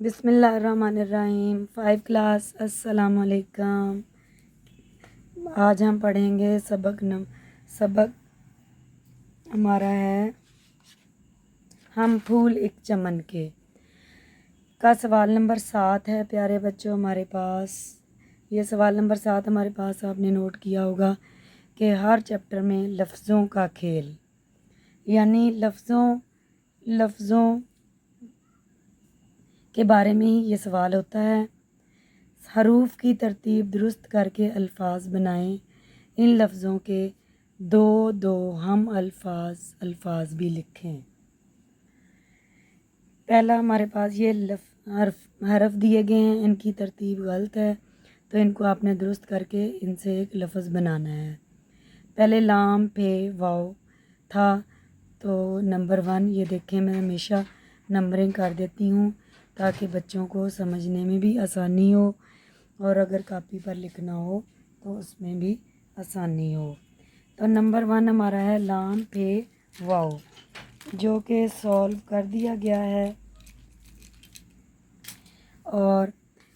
بسم اللہ الرحمن الرحیم 5 کلاس السلام علیکم۔ آج ہم پڑھیں گے سبق ہمارا ہے ہم پھول ایک چمن کے کا سوال نمبر 7 ہے پیارے بچوں ہمارے پاس۔ یہ سوال نمبر 7 ہمارے پاس آپ نے نوٹ کیا ہوگا کہ ہر چیپٹر میں لفظوں کا کھیل، یعنی لفظوں کے بارے میں ہی یہ سوال ہوتا ہے۔ حروف کی ترتیب درست کر کے الفاظ بنائیں۔ ان لفظوں کے دو ہم الفاظ بھی لکھیں۔ پہلا ہمارے پاس یہ حرف دیے گئے ہیں، ان کی ترتیب غلط ہے تو ان کو آپ نے درست کر کے ان سے ایک لفظ بنانا ہے۔ پہلے لام پہ واو تھا تو نمبر 1 یہ دیکھیں، میں ہمیشہ نمبرنگ کر دیتی ہوں تاکہ بچوں کو سمجھنے میں بھی آسانی ہو اور اگر کاپی پر لکھنا ہو تو اس میں بھی آسانی ہو۔ تو نمبر 1 ہمارا ہے لام پہ واو، جو کہ سولو کر دیا گیا ہے اور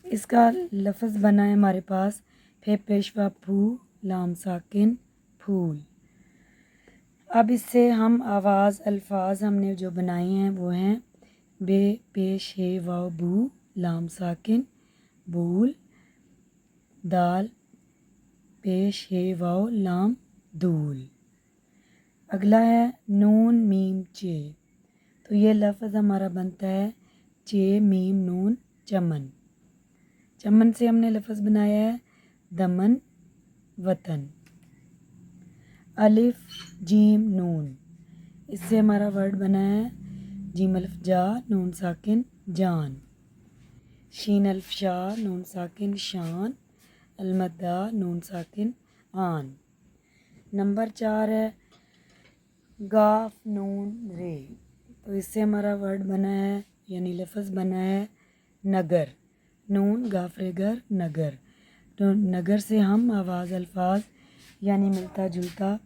اس کا لفظ بنا ہے ہمارے پاس پھے پیشوا پھو لام ساکن پھول۔ اب اس سے ہم الفاظ ہم نے جو بنائے ہیں وہ ہیں بے پیش ہے واو بو لام ساکن بول، دال پیش ہے واو لام دول۔ اگلا ہے نون میم چے، تو یہ لفظ ہمارا بنتا ہے چے میم نون چمن۔ چمن سے ہم نے لفظ بنایا ہے دمن وطن۔ الف جیم نون، اس سے ہمارا ورڈ بنا ہے جیم الف جا نون ساکن جان، شین الف شا نون ساکن شان، المدہ نون ساکن آن۔ نمبر 4 ہے گاف نون رے، تو اس سے ہمارا ورڈ بنا ہے یعنی لفظ بنا ہے نگر، نون گاف رے گر نگر۔ تو نگر سے ہم الفاظ یعنی ملتا جلتا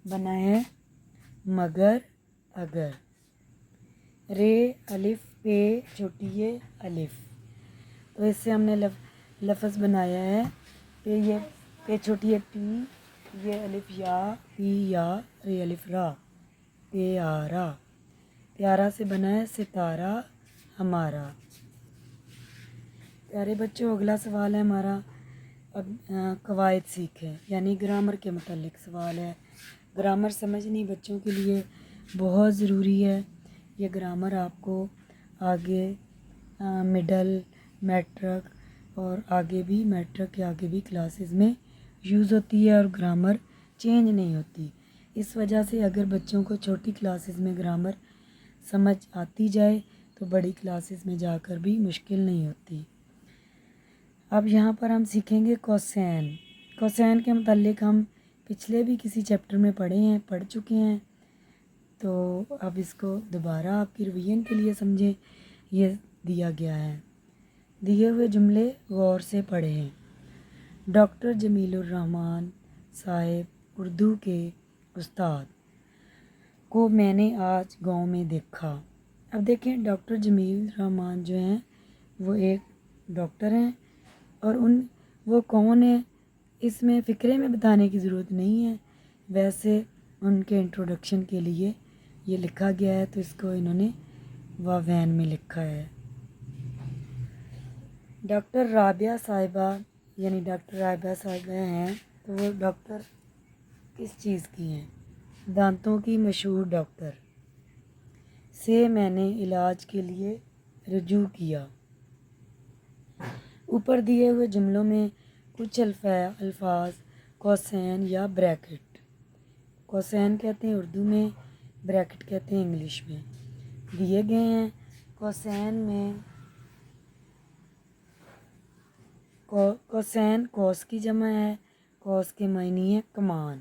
بنا ہے مگر اگر۔ رے الف پہ چھوٹی یہ الف، تو اس سے ہم نے لفظ بنایا ہے پہ چھوٹی ہے پی، یہ الف یا پی یا، رے الف را پیارا۔ پیارا سے بنا ہے ستارہ ہمارا۔ پیارے بچوں اگلا سوال ہے ہمارا اب قواعد سیکھیں، یعنی گرامر کے متعلق سوال ہے۔ گرامر سمجھنی بچوں کے لیے بہت ضروری ہے۔ یہ گرامر آپ کو آگے مڈل میٹرک اور آگے بھی میٹرک کے آگے بھی کلاسز میں یوز ہوتی ہے اور گرامر چینج نہیں ہوتی۔ اس وجہ سے اگر بچوں کو چھوٹی کلاسز میں گرامر سمجھ آتی جائے تو بڑی کلاسز میں جا کر بھی مشکل نہیں ہوتی۔ اب یہاں پر ہم سیکھیں گے کوسین۔ کوسین کے متعلق ہم پچھلے بھی کسی چیپٹر میں پڑھ چکے ہیں، تو اب اس کو دوبارہ آپ کی ریویژن کے لیے سمجھیں۔ یہ دیا گیا ہے، دیے ہوئے جملے غور سے پڑھیں۔ ڈاکٹر جمیل الرحمن صاحب اردو کے استاد کو میں نے آج گاؤں میں دیکھا۔ اب دیکھیں ڈاکٹر جمیل الرحمن جو ہیں وہ ایک ڈاکٹر ہیں اور وہ کون ہے اس میں فقرے میں بتانے کی ضرورت نہیں ہے، ویسے ان کے انٹروڈکشن کے لیے یہ لکھا گیا ہے تو اس کو انہوں نے واوین میں لکھا ہے۔ ڈاکٹر رابعہ صاحبہ یعنی ڈاکٹر رابعہ صاحبہ ہیں تو وہ ڈاکٹر کس چیز کی ہیں؟ دانتوں کی مشہور ڈاکٹر سے میں نے علاج کے لیے رجوع کیا۔ اوپر دیے ہوئے جملوں میں کچھ الفاظ کوسین یا بریکٹ، کوسین کہتے ہیں اردو میں، بریکٹ کہتے ہیں انگلش میں، دیے گئے ہیں۔ کوسین کوس کی جمع ہے، کوس کے معنی ہے کمان۔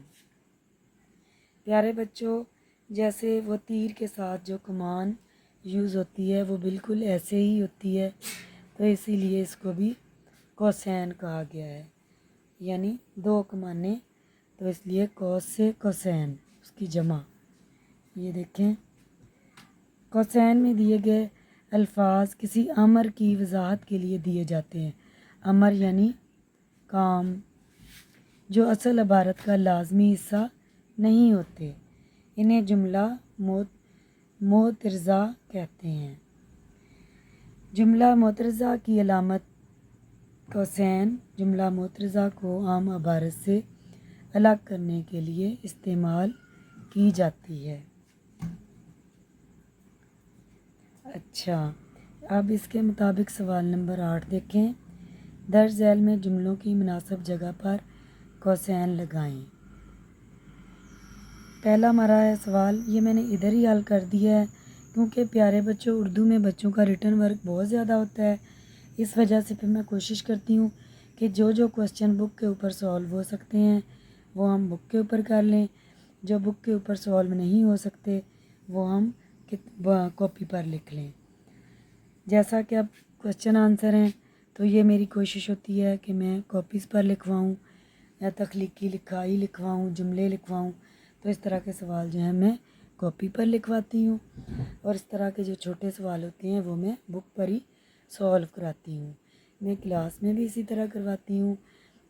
پیارے بچوں جیسے وہ تیر کے ساتھ جو کمان یوز ہوتی ہے وہ بالکل ایسے ہی ہوتی ہے، تو اسی لیے اس کو بھی کوسین کہا گیا ہے، یعنی 2 کمانیں، تو اس لیے کوس سے کوسین اس کی جمع۔ یہ دیکھیں کوسین میں دیے گئے الفاظ کسی امر کی وضاحت کے لیے دیے جاتے ہیں۔ امر یعنی کام جو اصل عبارت کا لازمی حصہ نہیں ہوتے، انہیں جملہ معترضہ کہتے ہیں۔ جملہ معترضہ کی علامت کوسین جملہ معترضہ کو عام عبارت سے الگ کرنے کے لیے استعمال کی جاتی ہے۔ اچھا، اب اس کے مطابق سوال نمبر 8 دیکھیں۔ درج ذیل میں جملوں کی مناسب جگہ پر کوسین لگائیں۔ پہلا ہمارا ہے سوال، یہ میں نے ادھر ہی حل کر دیا ہے کیونکہ پیارے بچوں اردو میں بچوں کا ریٹن ورک بہت زیادہ ہوتا ہے، اس وجہ سے پھر میں کوشش کرتی ہوں کہ جو کوسچن بک کے اوپر سالو ہو سکتے ہیں وہ ہم بک کے اوپر کر لیں، جو بک کے اوپر سالو نہیں ہو سکتے وہ ہم کاپی پر لکھ لیں۔ جیسا کہ اب کوسچن آنسر ہیں تو یہ میری کوشش ہوتی ہے کہ میں کاپیز پر لکھواؤں یا تخلیقی لکھائی لکھواؤں، جملے لکھواؤں، تو اس طرح کے سوال جو ہیں میں کاپی پر لکھواتی ہوں، اور اس طرح کے جو چھوٹے سوال ہوتے ہیں وہ میں بک پر ہی سالو کراتی ہوں۔ میں کلاس میں بھی اسی طرح کرواتی ہوں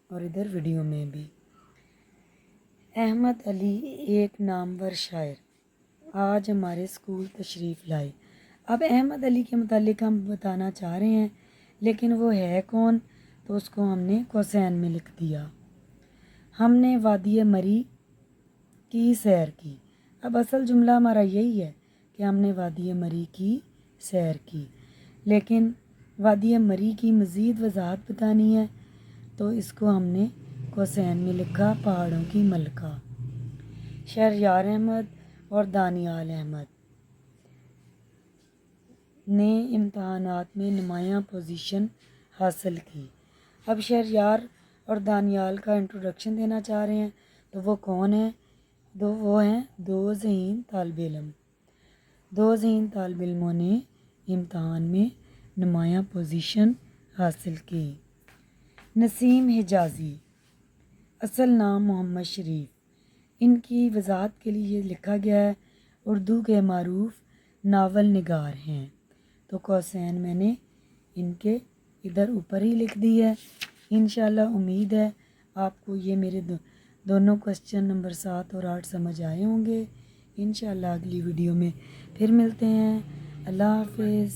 اور ادھر ویڈیو میں بھی۔ احمد علی ایک نامور شاعر آج ہمارے اسکول تشریف لائے۔ اب احمد علی کے متعلق ہم بتانا چاہ رہے ہیں لیکن وہ ہے کون، تو اس کو ہم نے کوسین میں لکھ دیا۔ ہم نے وادی مری کی سیر کی۔ اب اصل جملہ ہمارا یہی ہے کہ ہم نے وادی مری کی سیر کی، لیکن وادی مری کی مزید وضاحت بتانی ہے تو اس کو ہم نے کوسین میں لکھا پہاڑوں کی ملکہ۔ شہریار احمد اور دانیال احمد نے امتحانات میں نمایاں پوزیشن حاصل کی۔ اب شہریار اور دانیال کا انٹروڈکشن دینا چاہ رہے ہیں، تو وہ کون ہیں؟ وہ ہیں دو ذہین طالب علم۔ دو ذہین طالب علموں نے امتحان میں نمایاں پوزیشن حاصل کی۔ نسیم حجازی، اصل نام محمد شریف، ان کی وضاحت کے لیے یہ لکھا گیا ہے اردو کے معروف ناول نگار ہیں، تو کوسین میں نے ان کے ادھر اوپر ہی لکھ دی ہے۔ انشاءاللہ امید ہے آپ کو یہ میرے دونوں کوسچن نمبر 7 اور 8 سمجھ آئے ہوں گے۔ انشاءاللہ اگلی ویڈیو میں پھر ملتے ہیں۔ اللہ حافظ۔